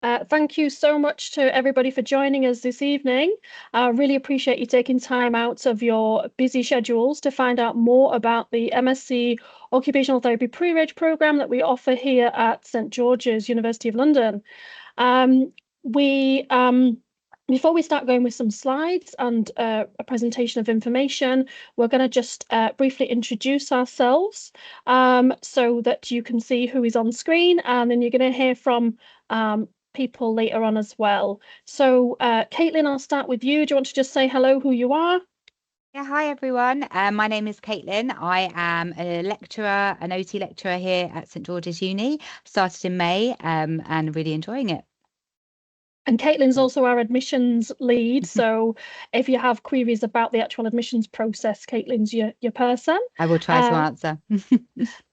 Thank you so much to everybody for joining us this evening. I really appreciate you taking time out of your busy schedules to find out more about the MSc Occupational Therapy pre-reg program that we offer here at St George's, University of London. Um, we Before we start going with some slides and a presentation of information, we're going to just briefly introduce ourselves so that you can see who is on screen, and then you're going to hear from people later on as well. So, Caitlin, I'll start with you. Do you want to just say hello, who you are? Yeah, hi everyone. My name is Caitlin. I am a lecturer, an OT lecturer here at St George's Uni. Started in May and really enjoying it. And Caitlin's also our admissions lead. So if you have queries about the actual admissions process, Caitlin's your person. I will try to answer.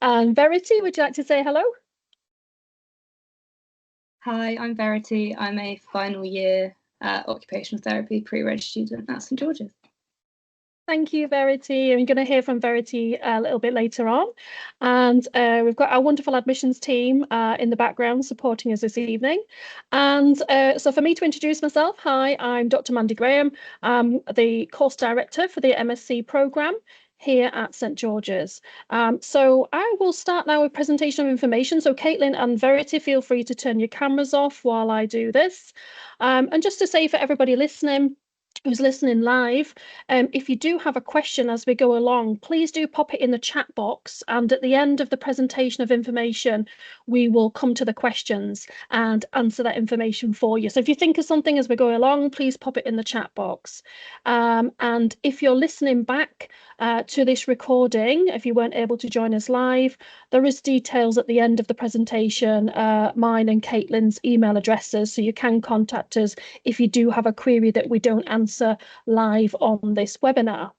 And Verity, would you like to say hello? Hi, I'm Verity. I'm a final year occupational therapy pre-reg student at St George's. Thank you, Verity. I'm going to hear from Verity a little bit later on. And we've got our wonderful admissions team in the background supporting us this evening. And so for me to introduce myself, hi, I'm Dr. Mandy Graham. I'm the course director for the MSc programme here at St George's. So I will start now with presentation of information. So Caitlin and Verity, feel free to turn your cameras off while I do this. And just to say for everybody listening, who's listening live, if you do have a question as we go along, please do pop it in the chat box, and at the end of the presentation of information we will come to the questions and answer that information for you. So if you think of something as we go along, please pop it in the chat box. And if you're listening back to this recording, if you weren't able to join us live, there is details at the end of the presentation, mine and Caitlin's email addresses, so you can contact us if you do have a query that we don't answer live on this webinar.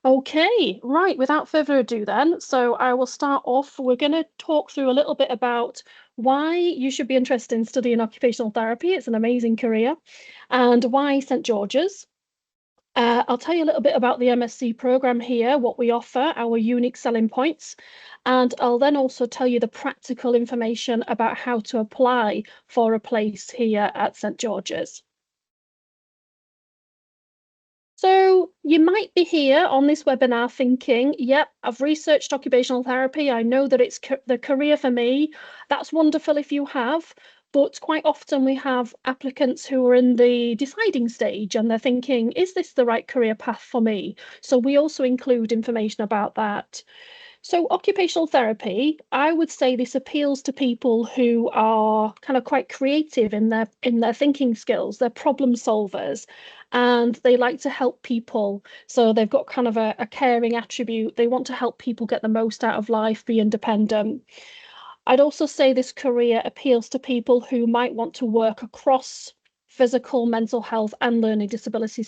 Okay, right, without further ado then, so I will start off. We're going to talk through a little bit about why you should be interested in studying occupational therapy. It's an amazing career. And why St George's. I'll tell you a little bit about the MSc programme here, what we offer, our unique selling points, and I'll then also tell you the practical information about how to apply for a place here at St George's. So you might be here on this webinar thinking, yep, I've researched occupational therapy. I know that it's the career for me. That's wonderful if you have. But quite often we have applicants who are in the deciding stage and they're thinking, is this the right career path for me? So we also include information about that. So occupational therapy, I would say this appeals to people who are kind of quite creative in their thinking skills. They're problem solvers and they like to help people. So they've got kind of a caring attribute. They want to help people get the most out of life, be independent. I'd also say this career appeals to people who might want to work across physical, mental health and learning disability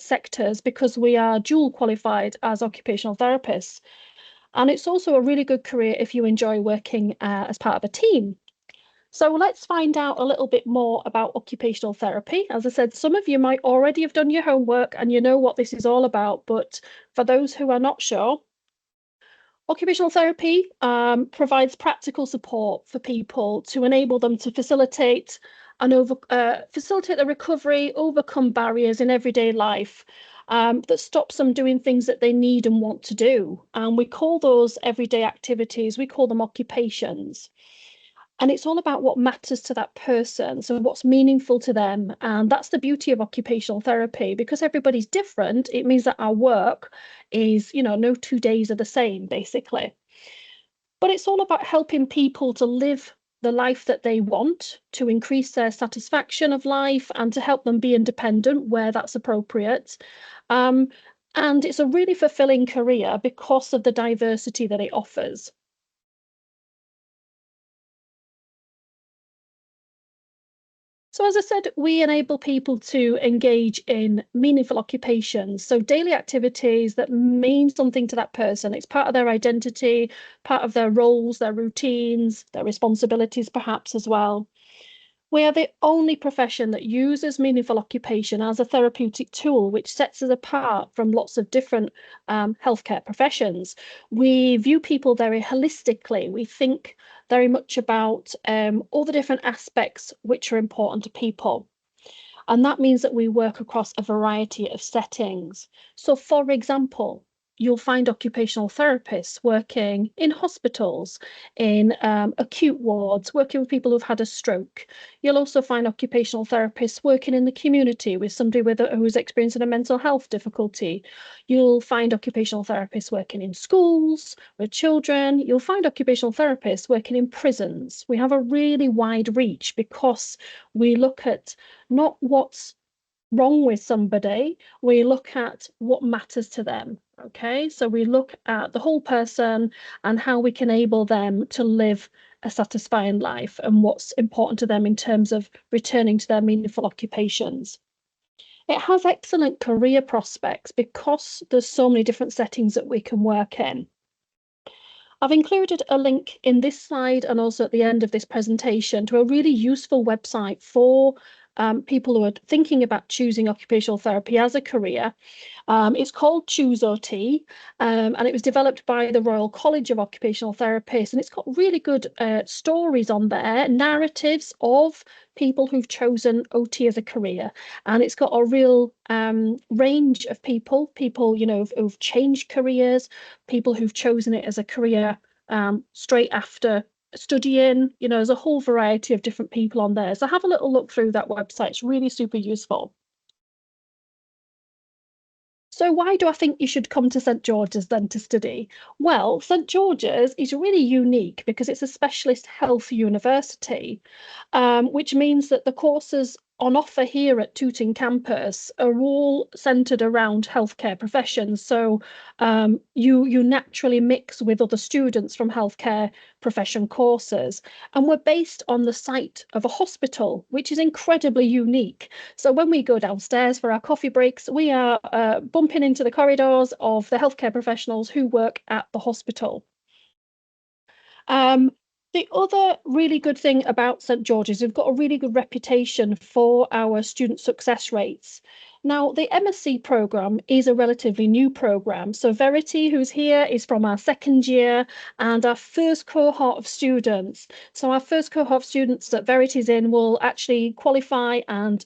sectors, because we are dual qualified as occupational therapists. And it's also a really good career if you enjoy working as part of a team. So let's find out a little bit more about occupational therapy. As I said, some of you might already have done your homework and you know what this is all about, but for those who are not sure, occupational therapy provides practical support for people to enable them to facilitate the recovery, overcome barriers in everyday life that stops them doing things that they need and want to do. And we call those everyday activities, we call them occupations. And it's all about what matters to that person, so what's meaningful to them. And that's the beauty of occupational therapy. Because everybody's different, it means that our work is, no 2 days are the same, basically. But it's all about helping people to live the life that they want, to increase their satisfaction of life and to help them be independent where that's appropriate. And it's a really fulfilling career because of the diversity that it offers. So as I said, we enable people to engage in meaningful occupations. So daily activities that mean something to that person. It's part of their identity, part of their roles, their routines, their responsibilities perhaps as well. We are the only profession that uses meaningful occupation as a therapeutic tool, which sets us apart from lots of different healthcare professions. We view people very holistically. We think very much about all the different aspects which are important to people. And that means that we work across a variety of settings. So, for example, you'll find occupational therapists working in hospitals, in acute wards, working with people who've had a stroke. You'll also find occupational therapists working in the community with somebody who's experiencing a mental health difficulty. You'll find occupational therapists working in schools with children. You'll find occupational therapists working in prisons. We have a really wide reach because we look at not what's wrong with somebody, we look at what matters to them. Okay, so we look at the whole person and how we can enable them to live a satisfying life and what's important to them in terms of returning to their meaningful occupations. It has excellent career prospects because there's so many different settings that we can work in. I've included a link in this slide and also at the end of this presentation to a really useful website for people who are thinking about choosing occupational therapy as a career. It's called Choose OT, and it was developed by the Royal College of Occupational Therapists, and it's got really good stories on there, narratives of people who've chosen OT as a career, and it's got a real range of people, you know, who've changed careers, people who've chosen it as a career straight after studying. You know, there's a whole variety of different people on there. So have a little look through that website. It's really super useful. So why do I think you should come to St George's then to study? Well, St George's is really unique because it's a specialist health university, which means that the courses on offer here at Tooting campus are all centred around healthcare professions. So you naturally mix with other students from healthcare profession courses. And we're based on the site of a hospital, which is incredibly unique. So when we go downstairs for our coffee breaks, we are bumping into the corridors of the healthcare professionals who work at the hospital. The other really good thing about St George's, we've got a really good reputation for our student success rates. Now, the MSc programme is a relatively new programme. So Verity, who's here, is from our second year and our first cohort of students. So our first cohort of students that Verity's in will actually qualify and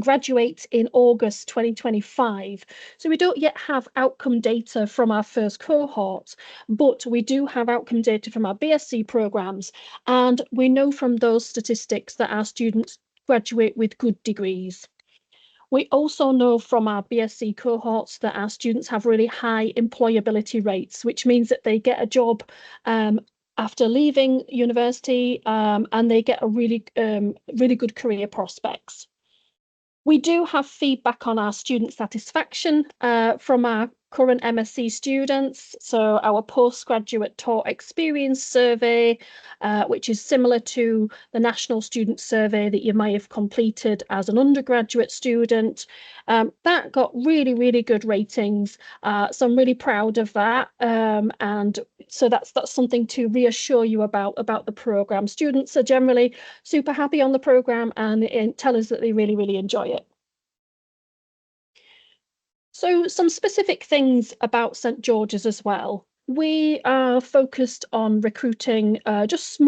graduate in August 2025. So we don't yet have outcome data from our first cohort, but we do have outcome data from our BSc programmes, and we know from those statistics that our students graduate with good degrees. We also know from our BSc cohorts that our students have really high employability rates, which means that they get a job after leaving university, and they get a really good career prospects. We do have feedback on our student satisfaction from our current MSc students. So our postgraduate taught experience survey, which is similar to the national student survey that you might have completed as an undergraduate student, that got really, really good ratings. So I'm really proud of that. And so that's something to reassure you about the programme. Students are generally super happy on the programme and tell us that they really, really enjoy it. So some specific things about St George's as well. We are focused on recruiting just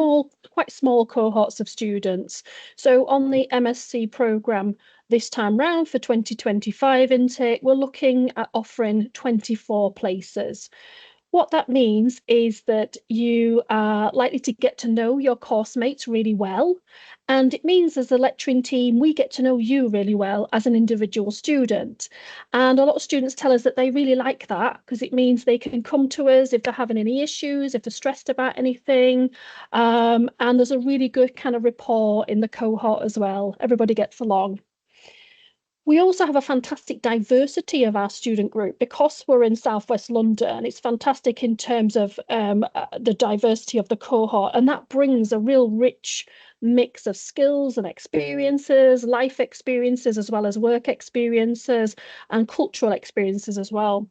quite small cohorts of students. So on the MSc programme this time round for 2025 intake, we're looking at offering 24 places. What that means is that you are likely to get to know your course mates really well. And it means as a lecturing team, we get to know you really well as an individual student. And a lot of students tell us that they really like that because it means they can come to us if they're having any issues, if they're stressed about anything. And there's a really good kind of rapport in the cohort as well. Everybody gets along. We also have a fantastic diversity of our student group because we're in Southwest London. It's fantastic in terms of the diversity of the cohort, and that brings a real rich mix of skills and experiences, life experiences, as well as work experiences and cultural experiences as well.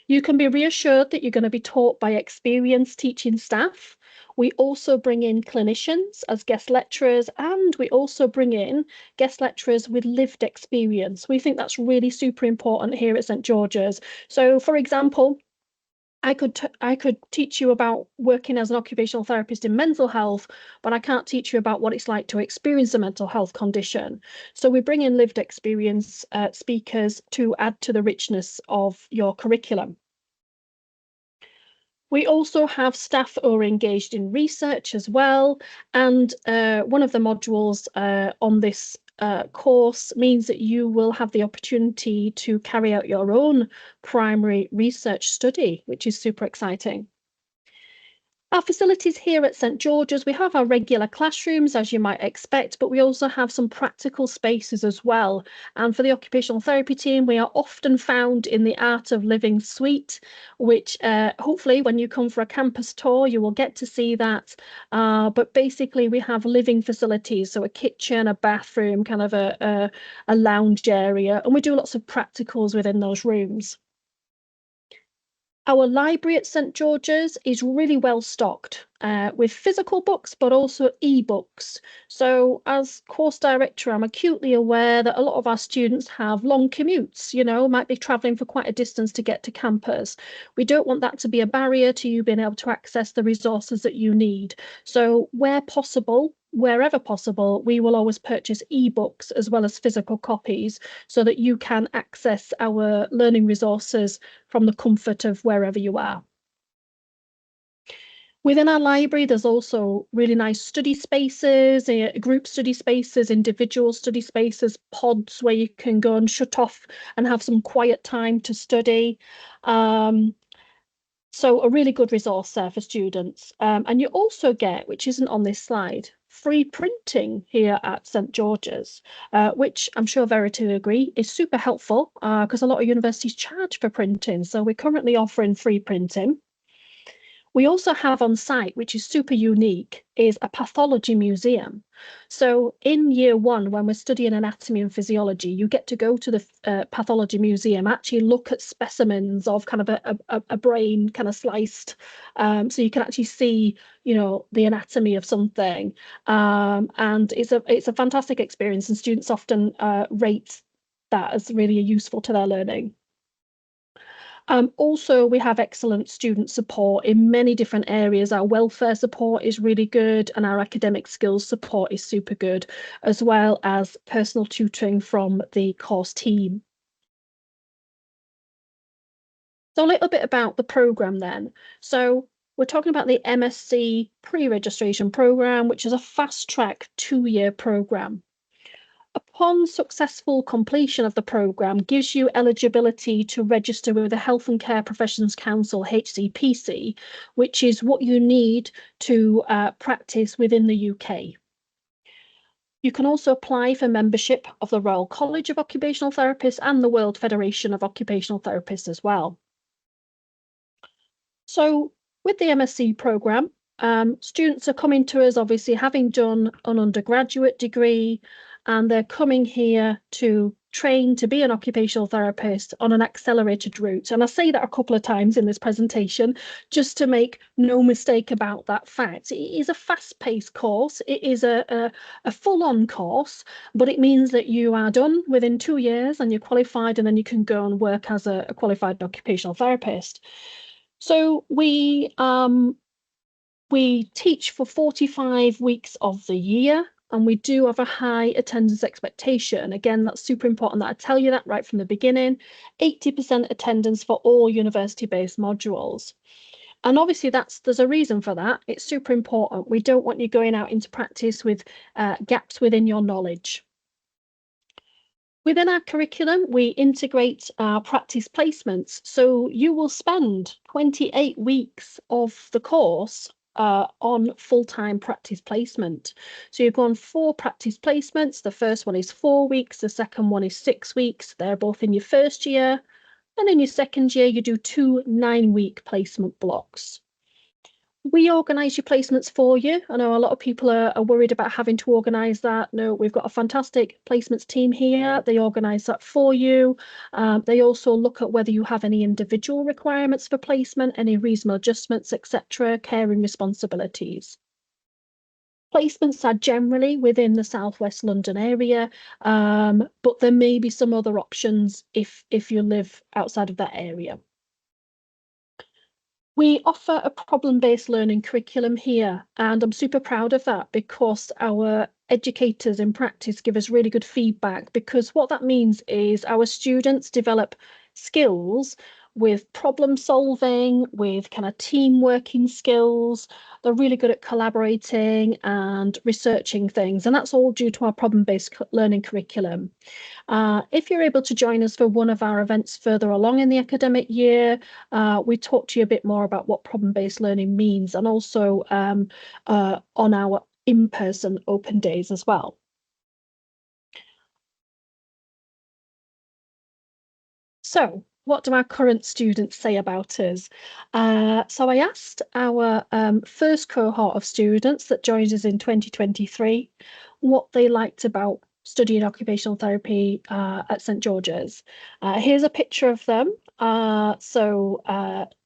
You can be reassured that you're going to be taught by experienced teaching staff. We also bring in clinicians as guest lecturers, and we also bring in guest lecturers with lived experience. We think that's really super important here at St George's. So, for example, I could teach you about working as an occupational therapist in mental health, but I can't teach you about what it's like to experience a mental health condition. So we bring in lived experience speakers to add to the richness of your curriculum. We also have staff who are engaged in research as well, and one of the modules on this course means that you will have the opportunity to carry out your own primary research study, which is super exciting. Our facilities here at St George's, we have our regular classrooms, as you might expect, but we also have some practical spaces as well. And for the occupational therapy team, we are often found in the Art of Living suite, which hopefully when you come for a campus tour, you will get to see that. But basically, we have living facilities, so a kitchen, a bathroom, kind of a lounge area, and we do lots of practicals within those rooms. Our library at St George's is really well stocked with physical books, but also e-books. So as course director, I'm acutely aware that a lot of our students have long commutes, might be travelling for quite a distance to get to campus. We don't want that to be a barrier to you being able to access the resources that you need. So where possible, wherever possible, we will always purchase e-books as well as physical copies so that you can access our learning resources from the comfort of wherever you are. Within our library, there's also really nice study spaces, group study spaces, individual study spaces, pods where you can go and shut off and have some quiet time to study. So a really good resource there for students. And you also get, which isn't on this slide, free printing here at St George's, which I'm sure Verity will agree is super helpful because a lot of universities charge for printing. So we're currently offering free printing. We also have on site, which is super unique, is a pathology museum. So in year one, when we're studying anatomy and physiology, you get to go to the pathology museum, actually look at specimens of kind of a brain kind of sliced. So you can actually see, the anatomy of something. And it's a fantastic experience, and students often rate that as really useful to their learning. Also, we have excellent student support in many different areas. Our welfare support is really good, and our academic skills support is super good, as well as personal tutoring from the course team. So a little bit about the programme then. So we're talking about the MSc pre-registration programme, which is a fast-track 2-year programme. Upon successful completion of the programme, gives you eligibility to register with the Health and Care Professions Council, HCPC, which is what you need to practice within the UK. You can also apply for membership of the Royal College of Occupational Therapists and the World Federation of Occupational Therapists as well. So with the MSc programme, students are coming to us obviously having done an undergraduate degree, and they're coming here to train to be an occupational therapist on an accelerated route. And I say that a couple of times in this presentation, just to make no mistake about that fact. It is a fast-paced course. It is a full-on course, but it means that you are done within 2 years and you're qualified, and then you can go and work as a qualified occupational therapist. So we teach for 45 weeks of the year, and we do have a high attendance expectation. Again, that's super important that I tell you that right from the beginning. 80% attendance for all university-based modules. And obviously there's a reason for that. It's super important. We don't want you going out into practice with gaps within your knowledge. Within our curriculum, we integrate our practice placements. So you will spend 28 weeks of the course on full-time practice placement. So you've gone 4 practice placements. The first one is 4 weeks. The second one is 6 weeks. They're both in your first year. And in your second year, you do 2 9-week placement blocks. We organise your placements for you. I know a lot of people are worried about having to organise that. No, we've got a fantastic placements team here. They organise that for you. They also look at whether you have any individual requirements for placement, any reasonable adjustments, etc., caring responsibilities. Placements are generally within the Southwest London area, but there may be some other options if you live outside of that area. We offer a problem-based learning curriculum here, and I'm super proud of that because our educators in practice give us really good feedback, because what that means is our students develop skills with problem solving, with kind of team working skills. They're really good at collaborating and researching things, and that's all due to our problem-based learning curriculum. If you're able to join us for one of our events further along in the academic year, we talk to you a bit more about what problem-based learning means, and also on our in-person open days as well. So, what do our current students say about us? So I asked our first cohort of students that joined us in 2023 what they liked about studying occupational therapy at St George's. Here's a picture of them.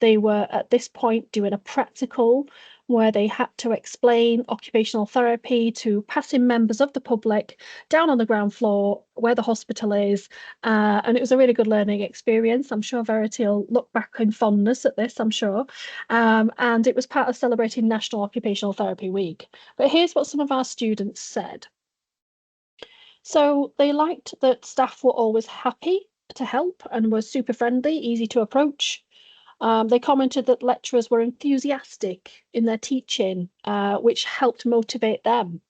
They were at this point doing a practical where they had to explain occupational therapy to passing members of the public down on the ground floor where the hospital is. And it was a really good learning experience. I'm sure Verity will look back in fondness at this, I'm sure. And it was part of celebrating National Occupational Therapy Week. But here's what some of our students said. So they liked that staff were always happy to help and were super friendly, easy to approach. They commented that lecturers were enthusiastic in their teaching, which helped motivate them.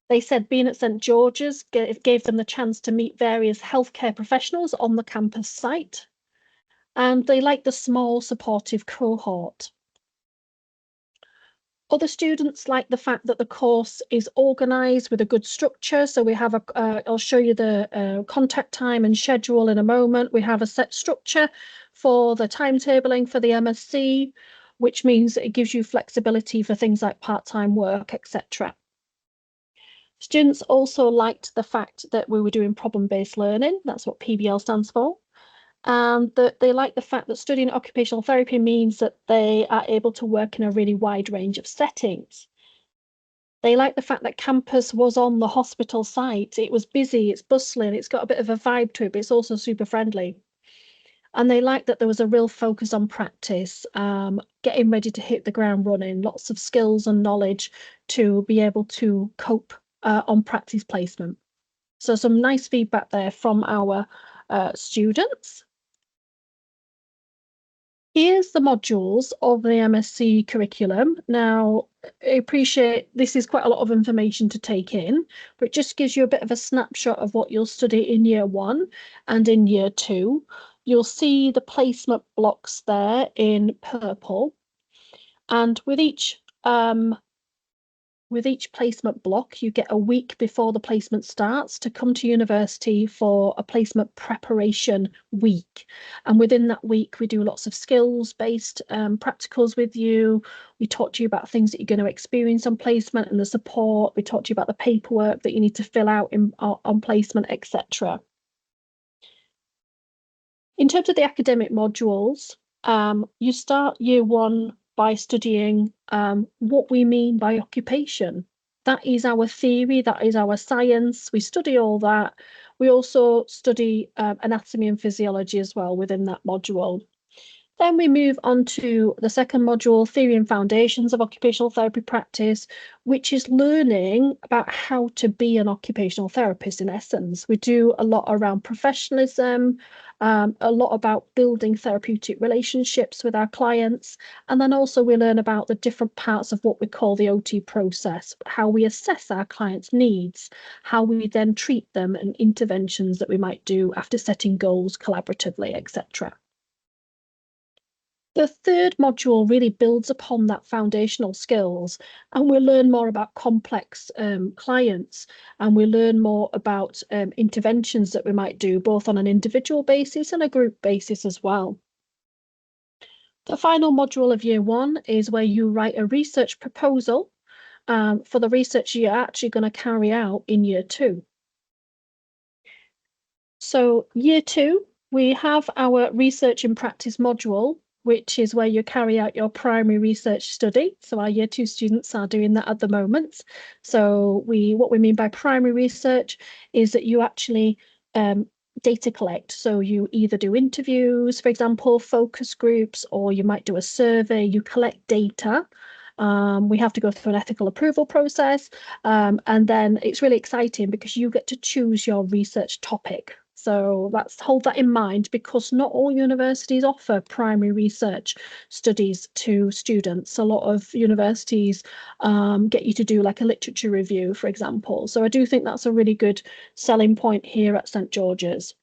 They said being at St George's gave them the chance to meet various healthcare professionals on the campus site, and they liked the small supportive cohort. Other students like the fact that the course is organised with a good structure. So we have I'll show you the contact time and schedule in a moment. We have a set structure for the timetabling for the MSc, which means it gives you flexibility for things like part-time work, etc. Students also liked the fact that we were doing problem-based learning. That's what PBL stands for. And that they like the fact that studying occupational therapy means that they are able to work in a really wide range of settings. They like the fact that campus was on the hospital site. It was busy, it's bustling, it's got a bit of a vibe to it, but it's also super friendly. And they like that there was a real focus on practice, getting ready to hit the ground running, lots of skills and knowledge to be able to cope on practice placement. So some nice feedback there from our students. Here's the modules of the MSc curriculum. Now, I appreciate this is quite a lot of information to take in, but it just gives you a bit of a snapshot of what you'll study in year 1 and in year 2. You'll see the placement blocks there in purple. And with each placement block, you get a week before the placement starts to come to university for a placement preparation week. And within that week, we do lots of skills-based practicals with you. We talk to you about things that you're going to experience on placement and the support. We talk to you about the paperwork that you need to fill out on placement, etc. In terms of the academic modules, you start year 1 by studying what we mean by occupation. That is our theory, that is our science. We study all that. We also study anatomy and physiology as well within that module. Then we move on to the second module, Theory and Foundations of Occupational Therapy Practice, which is learning about how to be an occupational therapist in essence. We do a lot around professionalism, a lot about building therapeutic relationships with our clients, and then also we learn about the different parts of what we call the OT process, how we assess our clients' needs, how we then treat them, and interventions that we might do after setting goals collaboratively, etc. The third module really builds upon that foundational skills, and we learn more about complex clients, and we learn more about interventions that we might do both on an individual basis and a group basis as well. The final module of year 1 is where you write a research proposal for the research you're actually going to carry out in year 2. So year 2, we have our research in practice module, which is where you carry out your primary research study. So our year 2 students are doing that at the moment. So what we mean by primary research is that you actually data collect. So you either do interviews, for example, focus groups, or you might do a survey. You collect data. We have to go through an ethical approval process. And then it's really exciting because you get to choose your research topic. So hold that in mind, because not all universities offer primary research studies to students. A lot of universities get you to do like a literature review, for example. So I do think that's a really good selling point here at St George's.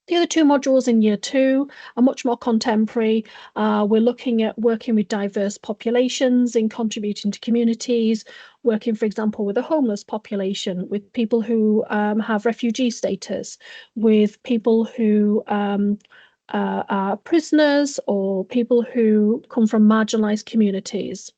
The other 2 modules in year 2 are much more contemporary. We're looking at working with diverse populations in contributing to communities, working, for example, with a homeless population, with people who have refugee status, with people who are prisoners, or people who come from marginalised communities.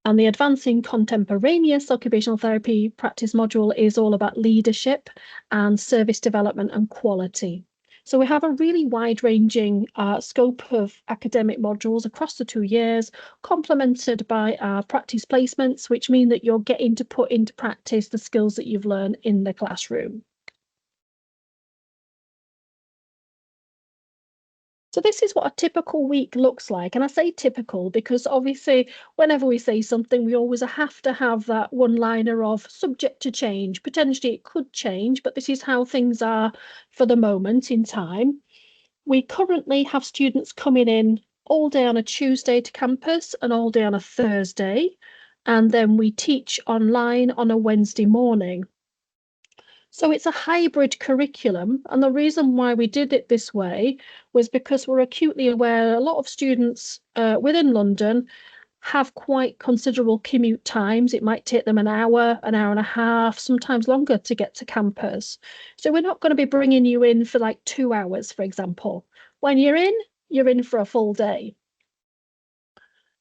And the Advancing Contemporaneous Occupational Therapy practice module is all about leadership and service development and quality. So we have a really wide-ranging scope of academic modules across the 2 years, complemented by practice placements, which mean that you're getting to put into practice the skills that you've learned in the classroom. So this is what a typical week looks like. And I say typical because obviously whenever we say something, we always have to have that one-liner of subject to change. Potentially it could change, but this is how things are for the moment in time. We currently have students coming in all day on a Tuesday to campus and all day on a Thursday. And then we teach online on a Wednesday morning. So it's a hybrid curriculum, and the reason why we did it this way was because we're acutely aware a lot of students within London have quite considerable commute times. It might take them an hour and a half, sometimes longer to get to campus. So we're not going to be bringing you in for like 2 hours, for example. When you're in for a full day.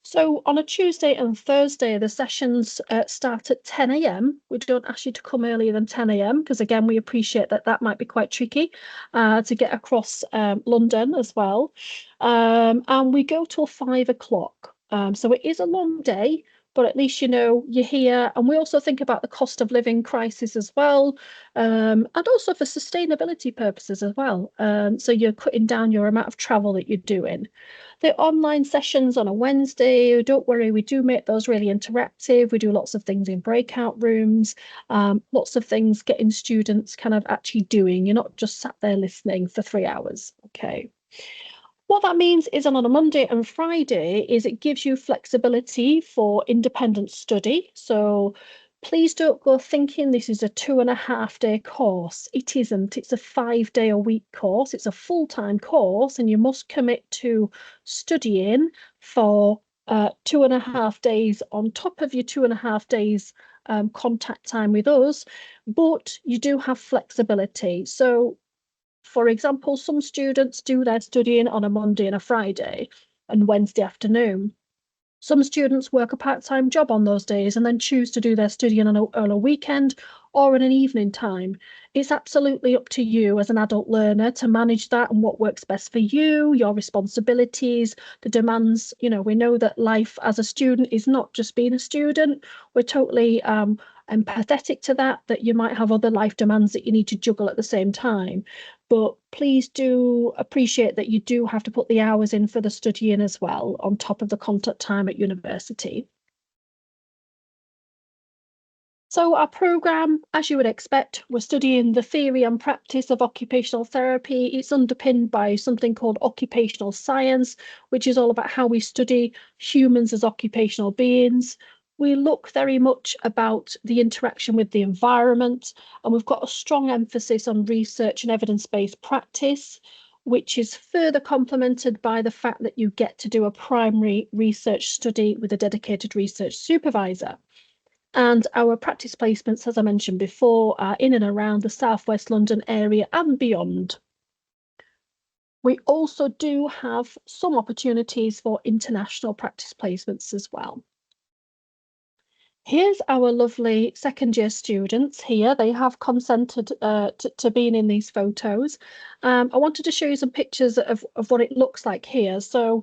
So on a Tuesday and Thursday, the sessions start at 10 a.m. We don't ask you to come earlier than 10 a.m. because, again, we appreciate that might be quite tricky to get across London as well. And we go till 5 o'clock. So it is a long day, but at least you know you're here. And we also think about the cost of living crisis as well, and also for sustainability purposes as well. So you're cutting down your amount of travel that you're doing. The online sessions on a Wednesday, don't worry, we do make those really interactive. We do lots of things in breakout rooms, lots of things getting students kind of actually doing. You're not just sat there listening for 3 hours. Okay. What that means is on a Monday and Friday is it gives you flexibility for independent study. So please don't go thinking this is a 2.5-day course. It isn't. It's a 5-day-a-week course. It's a full-time course, and you must commit to studying for 2.5 days on top of your 2.5 days contact time with us. But you do have flexibility. So, for example, some students do their studying on a Monday and a Friday and Wednesday afternoon. Some students work a part-time job on those days and then choose to do their studying on a weekend or in an evening time. It's absolutely up to you as an adult learner to manage that and what works best for you, your responsibilities, the demands. You know, we know that life as a student is not just being a student. We're totally empathetic to that you might have other life demands that you need to juggle at the same time. But please do appreciate that you do have to put the hours in for the studying as well, on top of the contact time at university. So our programme, as you would expect, we're studying the theory and practice of occupational therapy. It's underpinned by something called occupational science, which is all about how we study humans as occupational beings. We look very much about the interaction with the environment, and we've got a strong emphasis on research and evidence-based practice, which is further complemented by the fact that you get to do a primary research study with a dedicated research supervisor. And our practice placements, as I mentioned before, are in and around the South West London area and beyond. We also do have some opportunities for international practice placements as well. Here's our lovely second year students here. They have consented to being in these photos. I wanted to show you some pictures of what it looks like here. So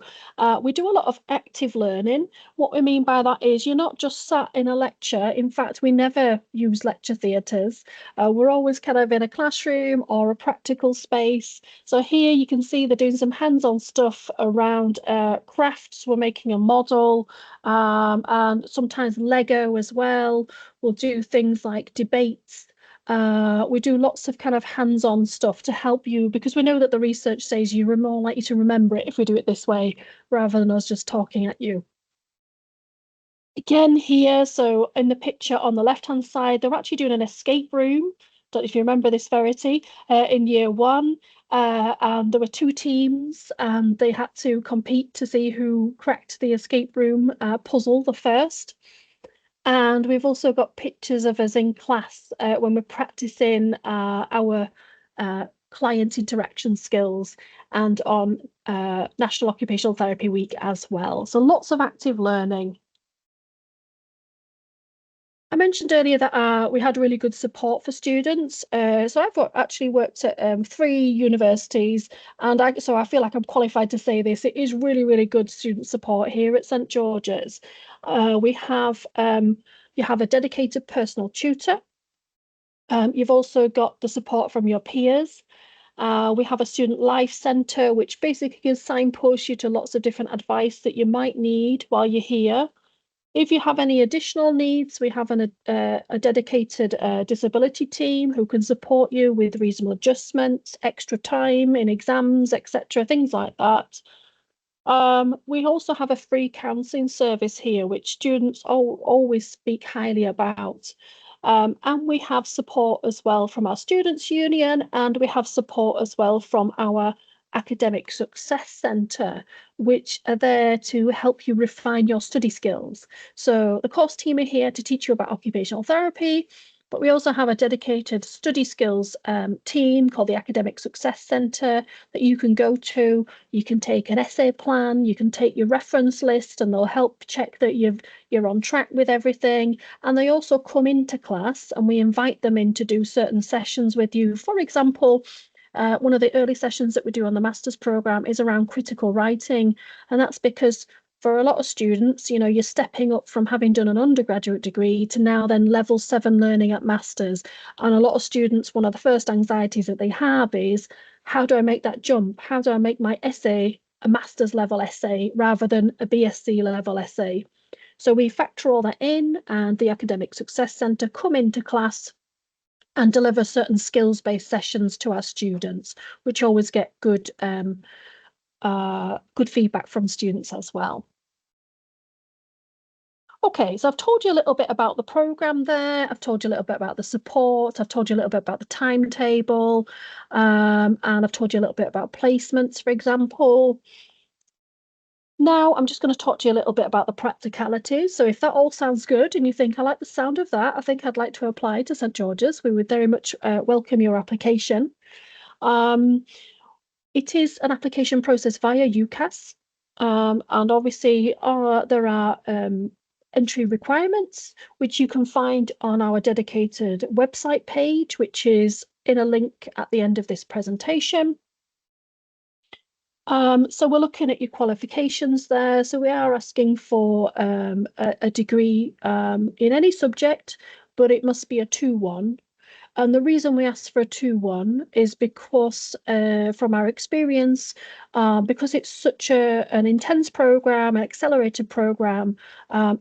we do a lot of active learning. What we mean by that is you're not just sat in a lecture. In fact, we never use lecture theatres. We're always kind of in a classroom or a practical space. So here you can see they're doing some hands-on stuff around crafts. We're making a model and sometimes Lego as well. We'll do things like debates. We do lots of kind of hands-on stuff to help you, because we know that the research says you're more likely to remember it if we do it this way rather than us just talking at you. Again here, so in the picture on the left-hand side, they're actually doing an escape room. Don't know if you remember this, Verity, in year one. And there were two teams, and they had to compete to see who cracked the escape room puzzle the first. And we've also got pictures of us in class when we're practicing our client interaction skills, and on National Occupational Therapy Week as well. So lots of active learning. I mentioned earlier that we had really good support for students. So I've actually worked at 3 universities, and so I feel like I'm qualified to say this. It is really, really good student support here at St George's. You have a dedicated personal tutor. You've also got the support from your peers. We have a student life centre, which basically can signpost you to lots of different advice that you might need while you're here. If you have any additional needs, we have a dedicated disability team who can support you with reasonable adjustments, extra time in exams, etc., things like that. We also have a free counselling service here, which students always speak highly about. And we have support as well from our Students' Union, and we have support as well from our Academic Success Centre, which are there to help you refine your study skills. So the course team are here to teach you about occupational therapy, but we also have a dedicated study skills team called the Academic Success Centre that you can go to. You can take an essay plan, you can take your reference list, and they'll help check that you're on track with everything. And they also come into class, and we invite them in to do certain sessions with you. For example, one of the early sessions that we do on the master's programme is around critical writing, and that's because for a lot of students, you're stepping up from having done an undergraduate degree to now then level 7 learning at masters. And a lot of students, one of the first anxieties that they have is, how do I make that jump? How do I make my essay a master's level essay rather than a BSc level essay? So we factor all that in, and the Academic Success Centre come into class and deliver certain skills-based sessions to our students, which always get good feedback from students as well. Okay, so I've told you a little bit about the programme there. I've told you a little bit about the support. I've told you a little bit about the timetable. And I've told you a little bit about placements, for example. Now I'm just going to talk to you a little bit about the practicalities. So if that all sounds good and you think, I like the sound of that, I think I'd like to apply to St George's, we would very much welcome your application. It is an application process via UCAS. And obviously there are entry requirements, which you can find on our dedicated website page, which is in a link at the end of this presentation. So we're looking at your qualifications there. So we are asking for a degree in any subject, but it must be a 2-1. And the reason we ask for a 2-1 is because from our experience, because it's such an intense program, an accelerated program,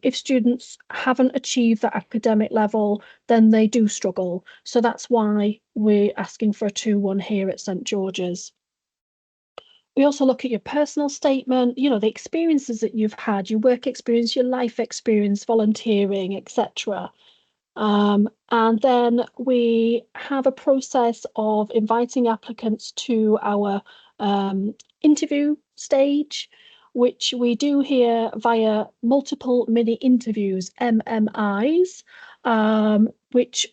if students haven't achieved that academic level, then they do struggle. So that's why we're asking for a 2-1 here at St George's. We also look at your personal statement, the experiences that you've had, your work experience, your life experience, volunteering, etc. And then we have a process of inviting applicants to our interview stage, which we do here via multiple mini interviews, MMIs, which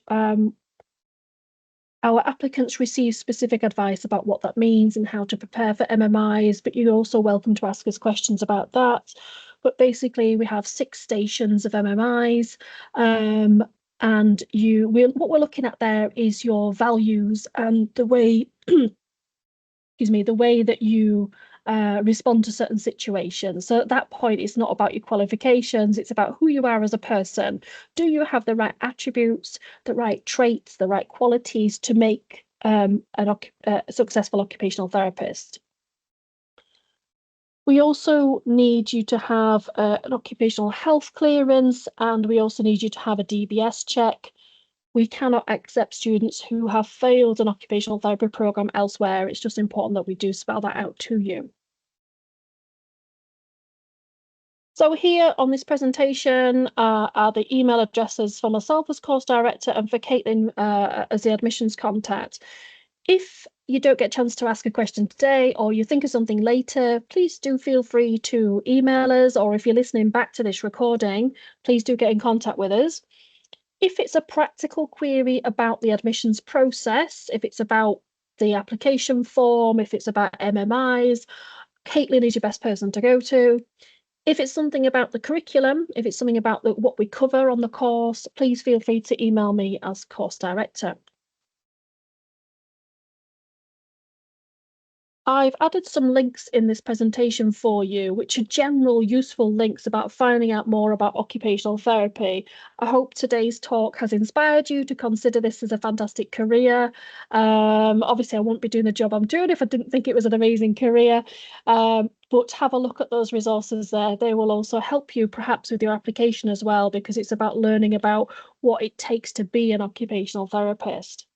Our applicants receive specific advice about what that means and how to prepare for MMIs, but you're also welcome to ask us questions about that. But basically, we have 6 stations of MMIs, and what we're looking at there is your values and the way, excuse me, the way that you respond to certain situations. So at that point, it's not about your qualifications, it's about who you are as a person. Do you have the right attributes, the right traits, the right qualities to make a successful occupational therapist? We also need you to have an occupational health clearance, and we also need you to have a DBS check. We cannot accept students who have failed an occupational therapy program elsewhere. It's just important that we do spell that out to you. So here on this presentation are the email addresses for myself as course director and for Caitlin as the admissions contact. If you don't get a chance to ask a question today or you think of something later, please do feel free to email us, or if you're listening back to this recording, please do get in contact with us. If it's a practical query about the admissions process, if it's about the application form, if it's about MMIs, Caitlin is your best person to go to. If it's something about the curriculum, if it's something about what we cover on the course, please feel free to email me as course director. I've added some links in this presentation for you, which are general useful links about finding out more about occupational therapy. I hope today's talk has inspired you to consider this as a fantastic career. Obviously, I wouldn't be doing the job I'm doing if I didn't think it was an amazing career, but have a look at those resources there. They will also help you perhaps with your application as well, because it's about learning about what it takes to be an occupational therapist.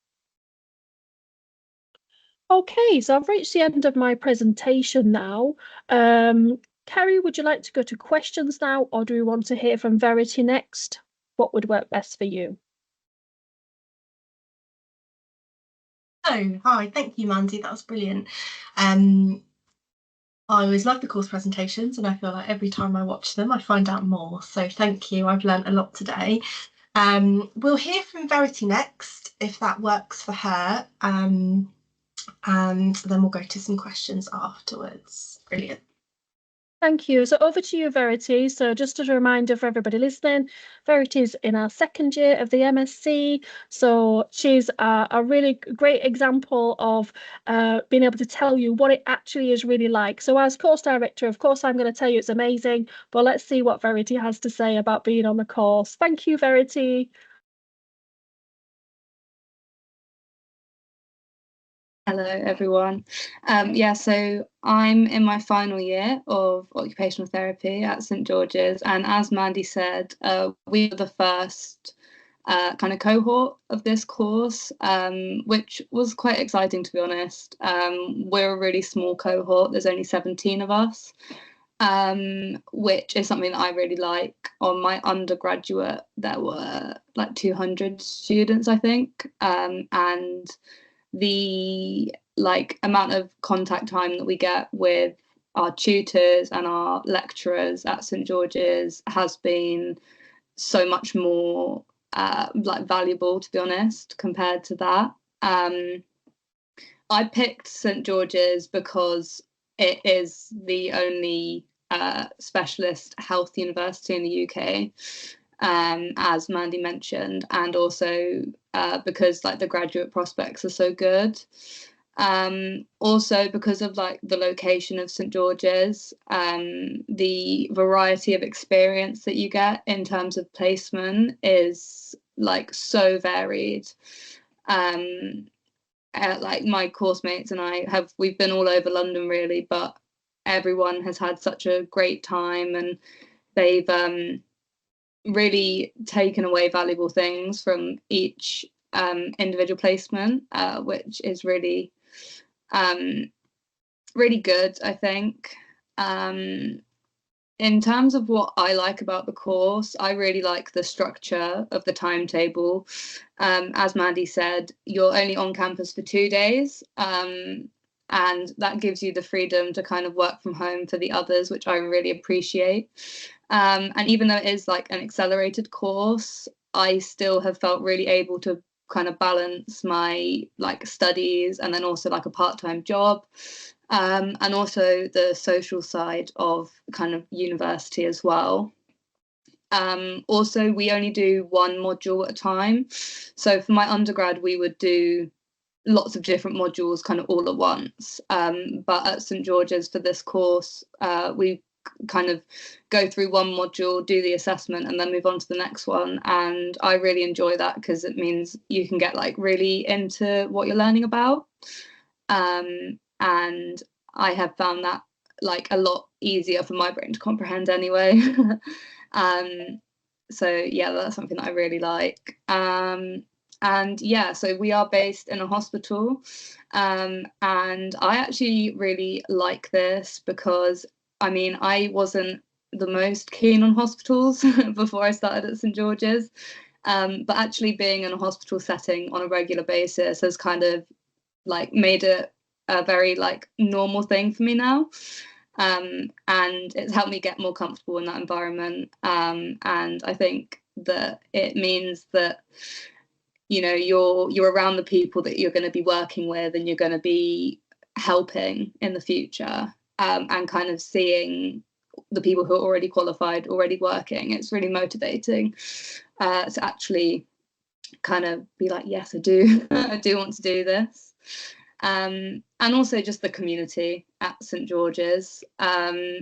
Okay, so I've reached the end of my presentation now. Carrie, would you like to go to questions now, or do we want to hear from Verity next? What would work best for you? Oh, hi, thank you, Mandy. That was brilliant. I always love the course presentations, and I feel like every time I watch them, I find out more. So thank you. I've learnt a lot today. We'll hear from Verity next, if that works for her. And then we'll go to some questions afterwards. Brilliant. Thank you. So over to you, Verity. So just as a reminder for everybody listening, Verity's in our 2nd year of the MSc. So she's a really great example of being able to tell you what it actually is really like. So as course director, of course, I'm going to tell you it's amazing, but let's see what Verity has to say about being on the course. Thank you, Verity. Hello, everyone. So I'm in my final year of occupational therapy at St George's, and as Mandy said, we were the first kind of cohort of this course, which was quite exciting, to be honest. We're a really small cohort. There's only 17 of us, which is something that I really like. On my undergraduate, there were like 200 students, I think, and the amount of contact time that we get with our tutors and our lecturers at St George's has been so much more valuable, to be honest, compared to that. I picked St George's because it is the only specialist health university in the UK, as Mandy mentioned, and also because the graduate prospects are so good. Also because of the location of St George's, the variety of experience that you get in terms of placement is so varied. My course mates and we've been all over London really, but everyone has had such a great time, and they've really taken away valuable things from each individual placement, which is really really good, I think. In terms of what I like about the course, I really like the structure of the timetable. As Mandy said, you're only on campus for 2 days, and that gives you the freedom to kind of work from home for the others, which I really appreciate. And even though it is an accelerated course, I still have felt really able to kind of balance my like studies and then also like a part-time job, and also the social side of kind of university as well. Also, we only do one module at a time. So for my undergrad, we would do lots of different modules kind of all at once. But at St George's for this course, we kind of go through one module, do the assessment, and then move on to the next one. And I really enjoy that because it means you can get like really into what you're learning about. And I have found that like a lot easier for my brain to comprehend anyway. So yeah, that's something that I really like. And yeah, so we are based in a hospital, and I actually really like this because I mean I wasn't the most keen on hospitals before I started at St George's, but actually being in a hospital setting on a regular basis has kind of like made it a very like normal thing for me now. And it's helped me get more comfortable in that environment, and I think that it means that you know you're around the people that you're going to be working with and you're going to be helping in the future, and kind of seeing the people who are already qualified, already working. It's really motivating to actually kind of be like, yes, I do I do want to do this. And also just the community at St George's.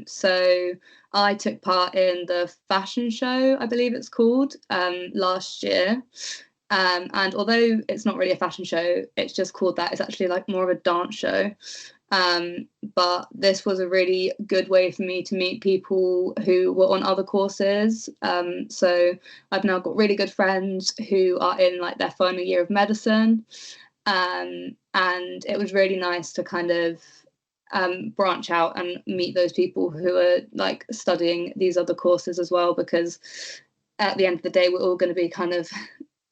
So I took part in the fashion show, I believe it's called, last year. And although it's not really a fashion show, it's just called that. It's actually like more of a dance show. But this was a really good way for me to meet people who were on other courses. So I've now got really good friends who are in like their final year of medicine. And it was really nice to kind of branch out and meet those people who are like studying these other courses as well, because at the end of the day we're all going to be kind of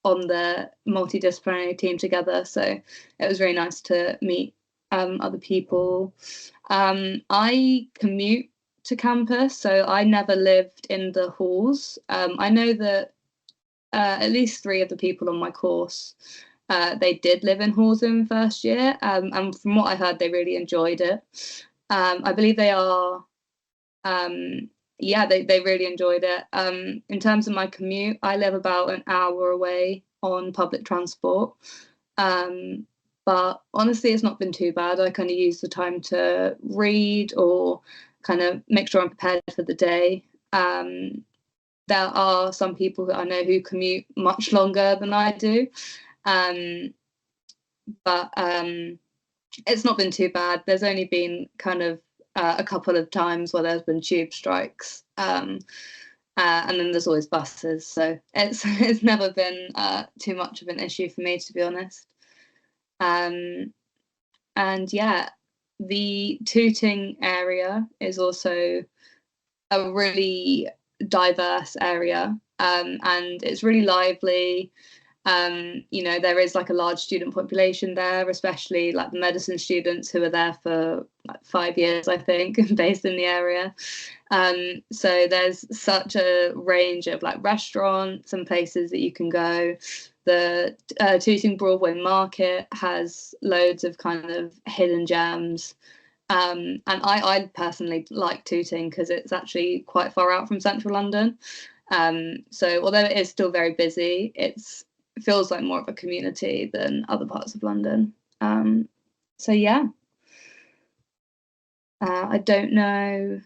on the multidisciplinary team together. So it was really nice to meet other people. I commute to campus, so I never lived in the halls. I know that at least 3 of the people on my course, they did live in halls in first year, and from what I heard, they really enjoyed it. I believe they are, yeah, they really enjoyed it. In terms of my commute, I live about an hour away on public transport, but honestly, it's not been too bad. I kind of use the time to read or kind of make sure I'm prepared for the day. There are some people that I know who commute much longer than I do. But it's not been too bad. There's only been kind of a couple of times where there's been tube strikes, and then there's always buses. So it's never been too much of an issue for me, to be honest. And yeah, the Tooting area is also a really diverse area, and it's really lively. You know, there is like a large student population there, especially like the medicine students who are there for like 5 years, I think, based in the area. So there's such a range of like restaurants and places that you can go. The Tooting Broadway Market has loads of kind of hidden gems. And I personally like Tooting because it's actually quite far out from central London. So although it is still very busy, it feels like more of a community than other parts of London. So yeah, I don't know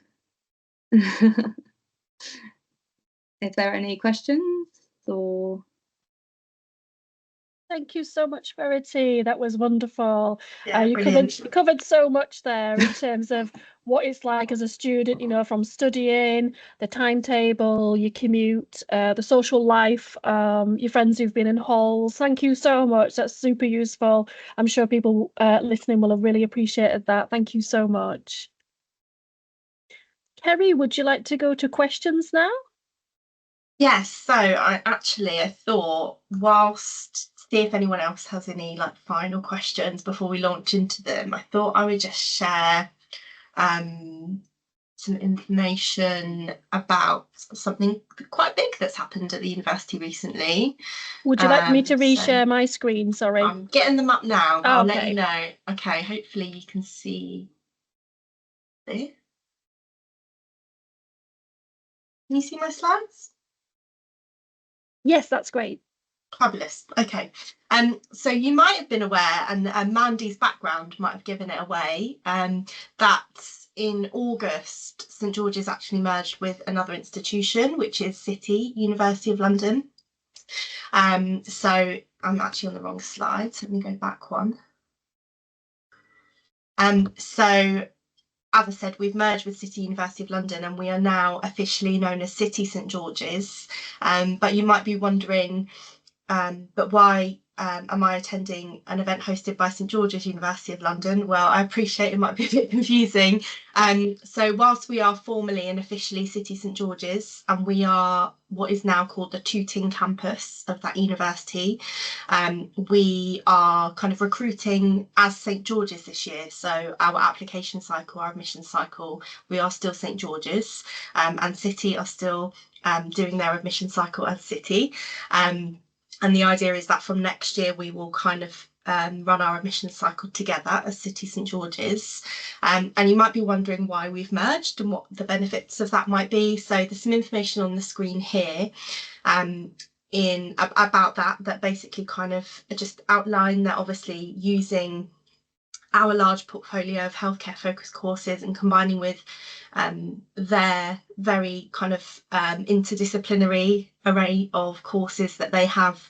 if there are any questions or... Thank you so much, Verity. That was wonderful. Yeah, You brilliant. covered so much there in terms of what it's like as a student, you know, from studying, the timetable, your commute, the social life, your friends who've been in halls. Thank you so much. That's super useful. I'm sure people listening will have really appreciated that. Thank you so much. Kerry, would you like to go to questions now? Yes, so I thought, whilst see if anyone else has any like final questions before we launch into them, I thought I would just share some some information about something quite big that's happened at the university recently. Would you like me to So reshare my screen? Sorry. I'm getting them up now, but I'll let Okay. you know. Okay, hopefully you can see this. Can you see my slides? Yes, that's great. Fabulous. Okay. So you might have been aware, and Mandy's background might have given it away, that in August, St George's actually merged with another institution, which is City, University of London. So I'm actually on the wrong slide, so let me go back one. So as I said, we've merged with City University of London, and we are now officially known as City St George's. But you might be wondering, but why am I attending an event hosted by St George's University of London? Well, I appreciate it might be a bit confusing. So whilst we are formally and officially City St George's, and we are what is now called the Tooting campus of that university, we are kind of recruiting as St George's this year. So our application cycle, our admission cycle, we are still St George's, and City are still doing their admission cycle as City. And the idea is that from next year, we will kind of run our admission cycle together as City St George's. And you might be wondering why we've merged and what the benefits of that might be. So there's some information on the screen here about that basically kind of just outline that obviously using our large portfolio of healthcare focused courses and combining with their very kind of interdisciplinary array of courses that they have,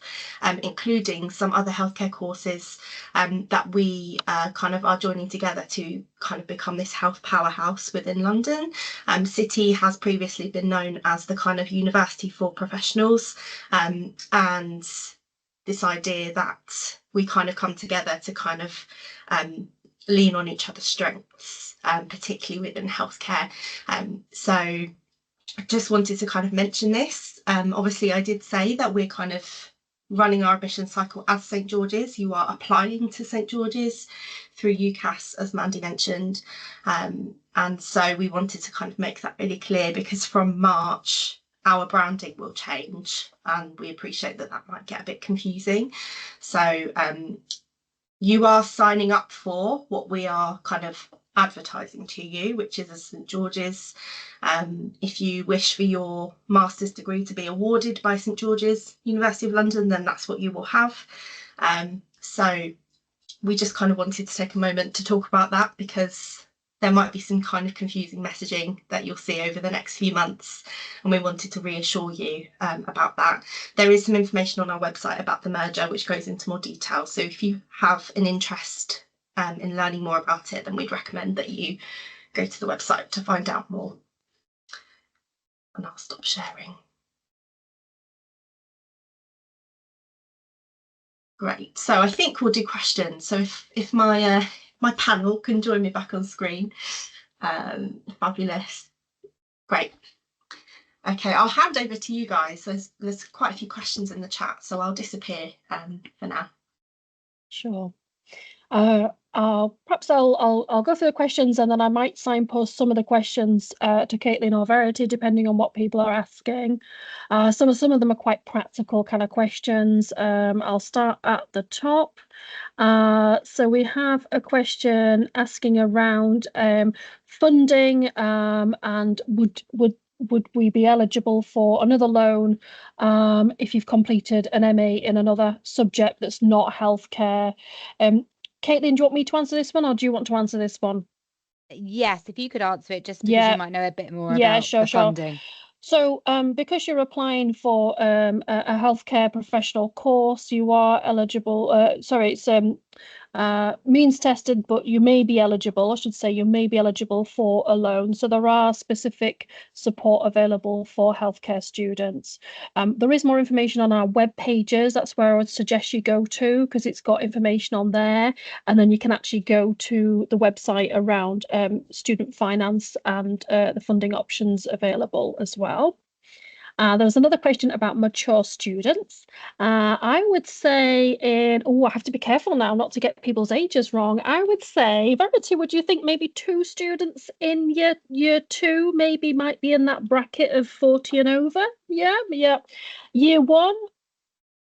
including some other healthcare courses that we kind of are joining together to kind of become this health powerhouse within London. City has previously been known as the kind of university for professionals, and this idea that we kind of come together to kind of lean on each other's strengths, particularly within healthcare. So I just wanted to kind of mention this. Obviously, I did say that we're kind of running our admission cycle as St George's. You are applying to St George's through UCAS, as Mandy mentioned. And so we wanted to kind of make that really clear, because from March, our branding will change, and we appreciate that that might get a bit confusing. So you are signing up for what we are kind of advertising to you, which is a St George's. If you wish for your master's degree to be awarded by St George's University of London, then that's what you will have. So we just kind of wanted to take a moment to talk about that, because there might be some kind of confusing messaging that you'll see over the next few months, and we wanted to reassure you about that. There is some information on our website about the merger which goes into more detail, so if you have an interest in learning more about it, then we'd recommend that you go to the website to find out more. And I'll stop sharing. Great, so I think we'll do questions. So if my panel can join me back on screen. Fabulous. Great. Okay, I'll hand over to you guys. There's quite a few questions in the chat, so I'll disappear for now. Sure. Perhaps I'll go through the questions, and then I might signpost some of the questions to Caitlin or Verity, depending on what people are asking. Some of them are quite practical kind of questions. I'll start at the top. So we have a question asking around funding, and would we be eligible for another loan if you've completed an MA in another subject that's not healthcare? Caitlin, do you want me to answer this one, or do you want to answer this one? Yes, if you could answer it, just because you might know a bit more about the funding. So because you're applying for a healthcare professional course, you are eligible, it's means tested, but you may be eligible, I should say, you may be eligible for a loan. So there are specific support available for healthcare students. There is more information on our web pages. That's where I would suggest you go to, because it's got information on there. And then you can actually go to the website around student finance and the funding options available as well. There was another question about mature students. I would say I have to be careful now not to get people's ages wrong. I would say, Verity, would you think maybe 2 students in year 2 maybe might be in that bracket of 40 and over? Yeah. Year 1,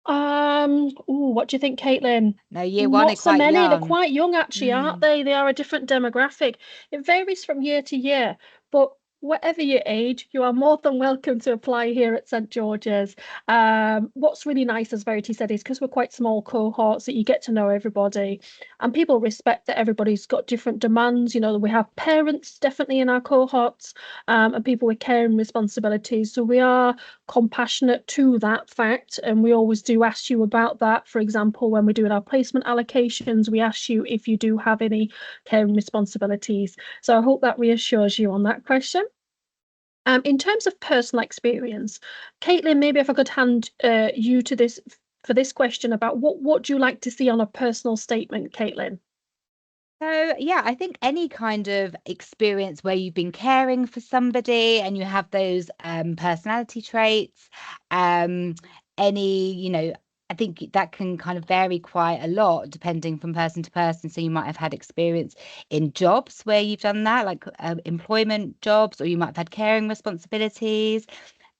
what do you think, Caitlin? No, year 1 are Not so quite many. They're young. quite young, actually, aren't they? They are a different demographic. It varies from year to year, but whatever your age, you are more than welcome to apply here at St George's. What's really nice, as Verity said, is because we're quite small cohorts that you get to know everybody, and people respect that everybody's got different demands. You know, we have parents definitely in our cohorts, and people with caring responsibilities. So we are compassionate to that fact, and we always do ask you about that. For example, when we're doing our placement allocations, we ask you if you do have any caring responsibilities. So I hope that reassures you on that question. In terms of personal experience, Caitlin, maybe if I could hand you to this for this question about what do you like to see on a personal statement, Caitlin? So, yeah, I think any kind of experience where you've been caring for somebody and you have those personality traits, any, I think that can kind of vary quite a lot depending from person to person. So you might have had experience in jobs where you've done that, like employment jobs, or you might have had caring responsibilities.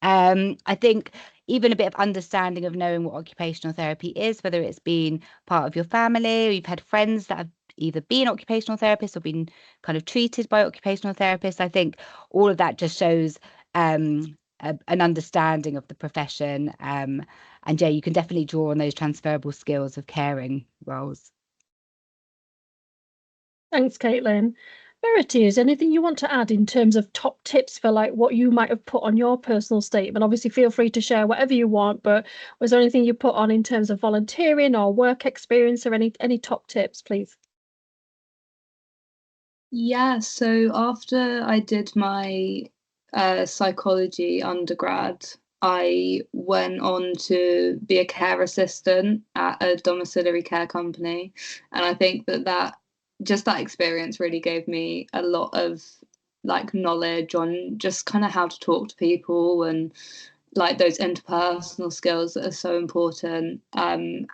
I think even a bit of understanding of knowing what occupational therapy is, whether it's been part of your family or you've had friends that have either been occupational therapists or been kind of treated by occupational therapists. I think all of that just shows an understanding of the profession. And yeah, you can definitely draw on those transferable skills of caring roles. Thanks, Caitlin. Verity, is anything you want to add in terms of top tips for like what you might have put on your personal statement? Obviously, feel free to share whatever you want, but was there anything you put on in terms of volunteering or work experience, or any top tips, please? Yeah, so after I did my psychology undergrad, I went on to be a care assistant at a domiciliary care company. And I think that experience really gave me a lot of like knowledge on just kind of how to talk to people and like those interpersonal skills that are so important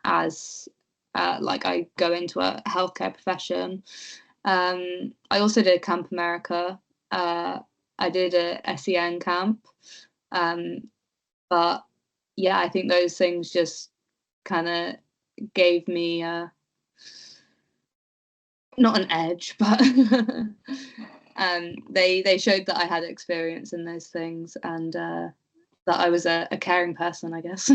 as like I go into a healthcare profession. I also did Camp America. I did a SEN camp. But yeah, I think those things just kind of gave me not an edge, but they showed that I had experience in those things, and that I was a caring person, I guess.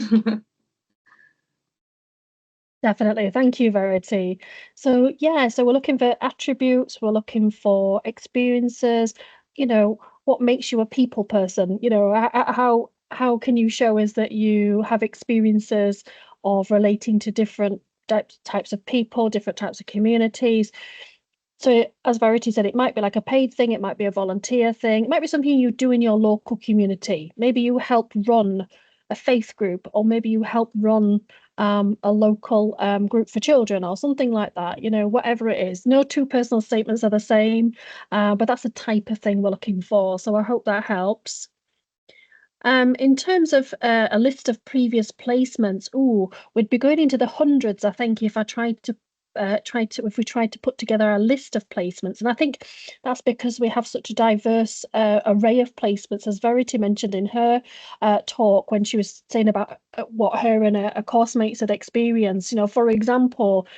Definitely. Thank you, Verity. So yeah, so we're looking for attributes, we're looking for experiences, what makes you a people person? How can you show us that you have experiences of relating to different types of people, different types of communities? So as Verity said, it might be like a paid thing, it might be a volunteer thing, it might be something you do in your local community. Maybe you help run a faith group, or maybe you help run a local group for children or something like that, whatever it is. No two personal statements are the same, but that's the type of thing we're looking for. So I hope that helps. In terms of a list of previous placements, we'd be going into the hundreds, I think, if we tried to put together a list of placements. And I think that's because we have such a diverse array of placements, as Verity mentioned in her talk when she was saying about what her and a course mates had experienced. For example,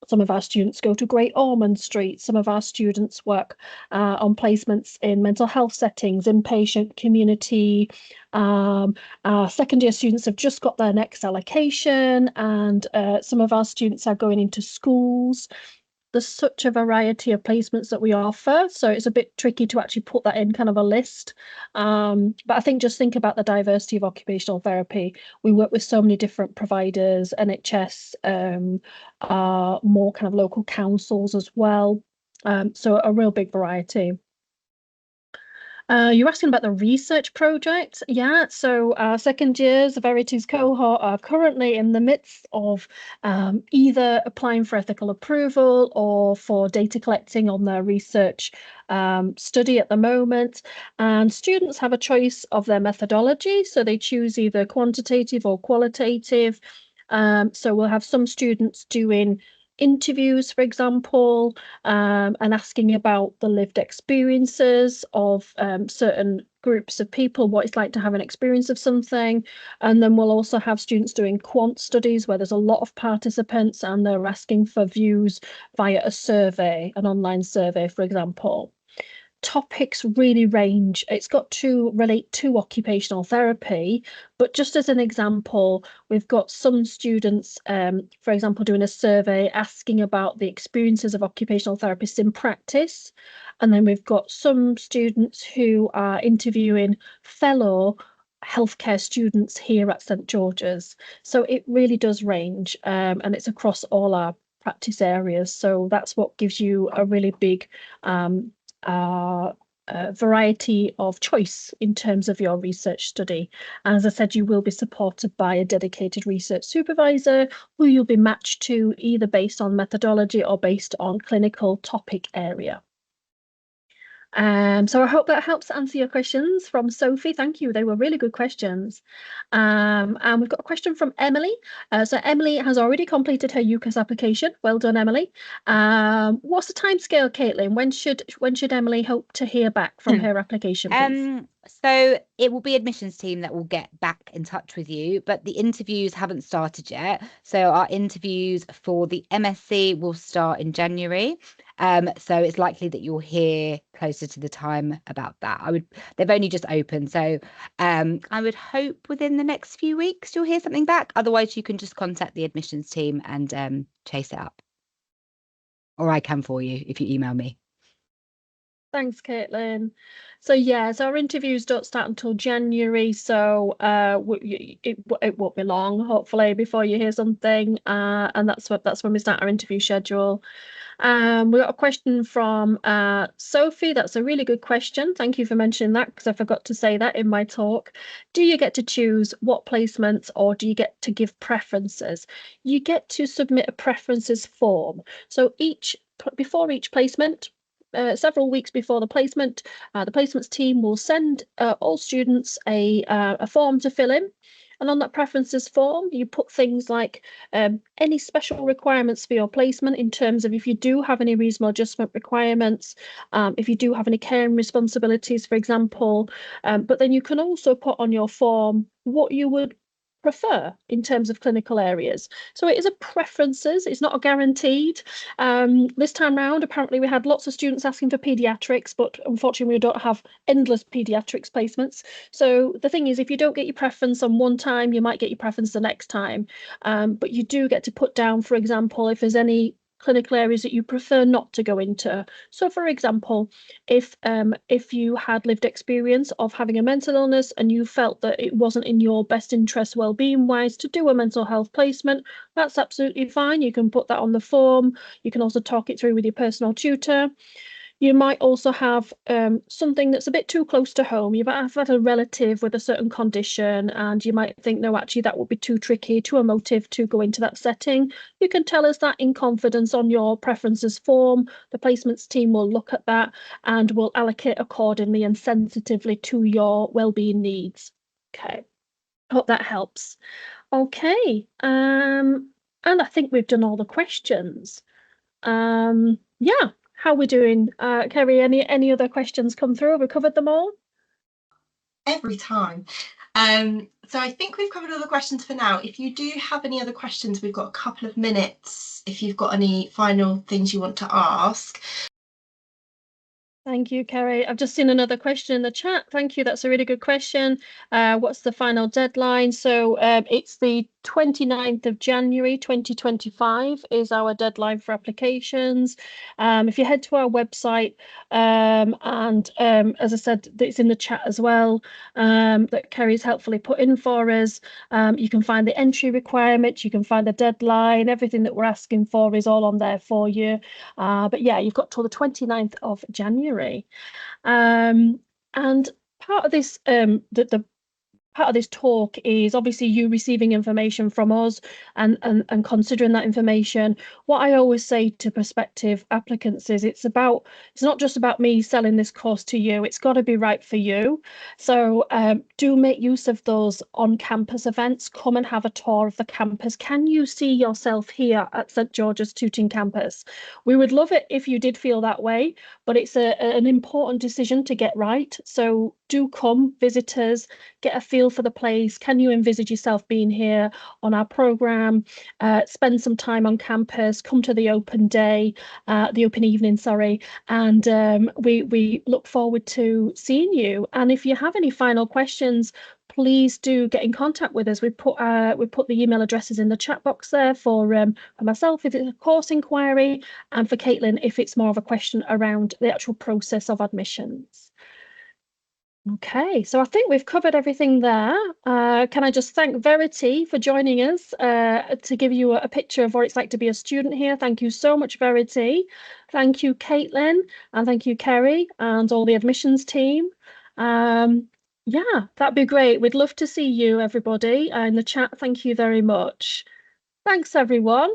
some of our students go to Great Ormond Street. Some of our students work on placements in mental health settings, inpatient community. Our second year students have just got their next allocation, and some of our students are going into schools. There's such a variety of placements that we offer, so it's a bit tricky to actually put that in kind of a list. But I think just think about the diversity of occupational therapy. We work with so many different providers, NHS, more kind of local councils as well. So a real big variety. You're asking about the research project. Yeah, so our second years, the Verities cohort, are currently in the midst of either applying for ethical approval or for data collecting on their research study at the moment. And students have a choice of their methodology, so they choose either quantitative or qualitative. So we'll have some students doing interviews, for example, and asking about the lived experiences of certain groups of people, what it's like to have an experience of something. And then we'll also have students doing quant studies where there's a lot of participants and they're asking for views via a survey, an online survey, for example. Topics really range. It's got to relate to occupational therapy, but just as an example, we've got some students, for example, doing a survey asking about the experiences of occupational therapists in practice. And then we've got some students who are interviewing fellow healthcare students here at St George's. So it really does range, and it's across all our practice areas. So that's what gives you a really big variety of choice in terms of your research study. And as I said, you will be supported by a dedicated research supervisor who you'll be matched to either based on methodology or based on clinical topic area. So I hope that helps answer your questions from Sophie. Thank you. They were really good questions. And we've got a question from Emily. So Emily has already completed her UCAS application. Well done, Emily. What's the timescale, Caitlin? When should Emily hope to hear back from her application, please? So it will be admissions team that will get back in touch with you, but the interviews haven't started yet. So our interviews for the MSc will start in January. So it's likely that you'll hear closer to the time about that. They've only just opened. So I would hope within the next few weeks you'll hear something back. Otherwise, you can just contact the admissions team and chase it up. Or I can for you if you email me. Thanks, Caitlin. So yes, our interviews don't start until January, so it won't be long, hopefully, before you hear something. And that's when we start our interview schedule. We got a question from Sophie. That's a really good question. Thank you for mentioning that, because I forgot to say that in my talk. Do you get to choose what placements, or do you get to give preferences? You get to submit a preferences form. So before each placement, several weeks before the placements team will send all students a form to fill in. And on that preferences form, you put things like any special requirements for your placement in terms of if you do have any reasonable adjustment requirements, if you do have any caring responsibilities, for example. But then you can also put on your form what you would prefer in terms of clinical areas. So it is a preferences, it's not a guaranteed. This time round, apparently we had lots of students asking for paediatrics, but unfortunately we don't have endless paediatrics placements. So the thing is, if you don't get your preference on one time, you might get your preference the next time. But you do get to put down, for example, if there's any clinical areas that you prefer not to go into. So for example, if you had lived experience of having a mental illness and you felt that it wasn't in your best interest well-being wise to do a mental health placement, that's absolutely fine. You can put that on the form. You can also talk it through with your personal tutor. You might also have something that's a bit too close to home. You might have had a relative with a certain condition and you might think, no, actually that would be too tricky, too emotive to go into that setting. You can tell us that in confidence on your preferences form. The placements team will look at that and will allocate accordingly and sensitively to your wellbeing needs. Okay, hope that helps. Okay, and I think we've done all the questions. Yeah. How are we doing? Kerry, any other questions come through? Have we covered them all? Every time. So I think we've covered all the questions for now. If you do have any other questions, we've got a couple of minutes if you've got any final things you want to ask. Thank you, Kerry. I've just seen another question in the chat. Thank you. That's a really good question. What's the final deadline? So it's the 29th of January 2025 is our deadline for applications. If you head to our website and as I said, it's in the chat as well, that Kerry's helpfully put in for us. You can find the entry requirements, you can find the deadline, everything that we're asking for is all on there for you. But yeah, you've got till the 29th of January. And part of this, the part of this talk is obviously you receiving information from us and considering that information. What I always say to prospective applicants is it's not just about me selling this course to you, it's got to be right for you. So do make use of those on-campus events. Come and have a tour of the campus. Can you see yourself here at St George's Tooting campus? We would love it if you did feel that way, but it's an important decision to get right. So do come, visit us, get a feel for the place. Can you envisage yourself being here on our programme? Spend some time on campus, come to the open day, the open evening, sorry, and we look forward to seeing you. And if you have any final questions, please do get in contact with us. We put the email addresses in the chat box there for myself if it's a course inquiry, and for Caitlin if it's more of a question around the actual process of admissions. Okay, so I think we've covered everything there. Can I just thank Verity for joining us to give you a picture of what it's like to be a student here. Thank you so much, Verity. Thank you, Caitlin, and thank you, Kerry, and all the admissions team. Yeah, that'd be great. We'd love to see you, everybody, in the chat. Thank you very much. Thanks, everyone.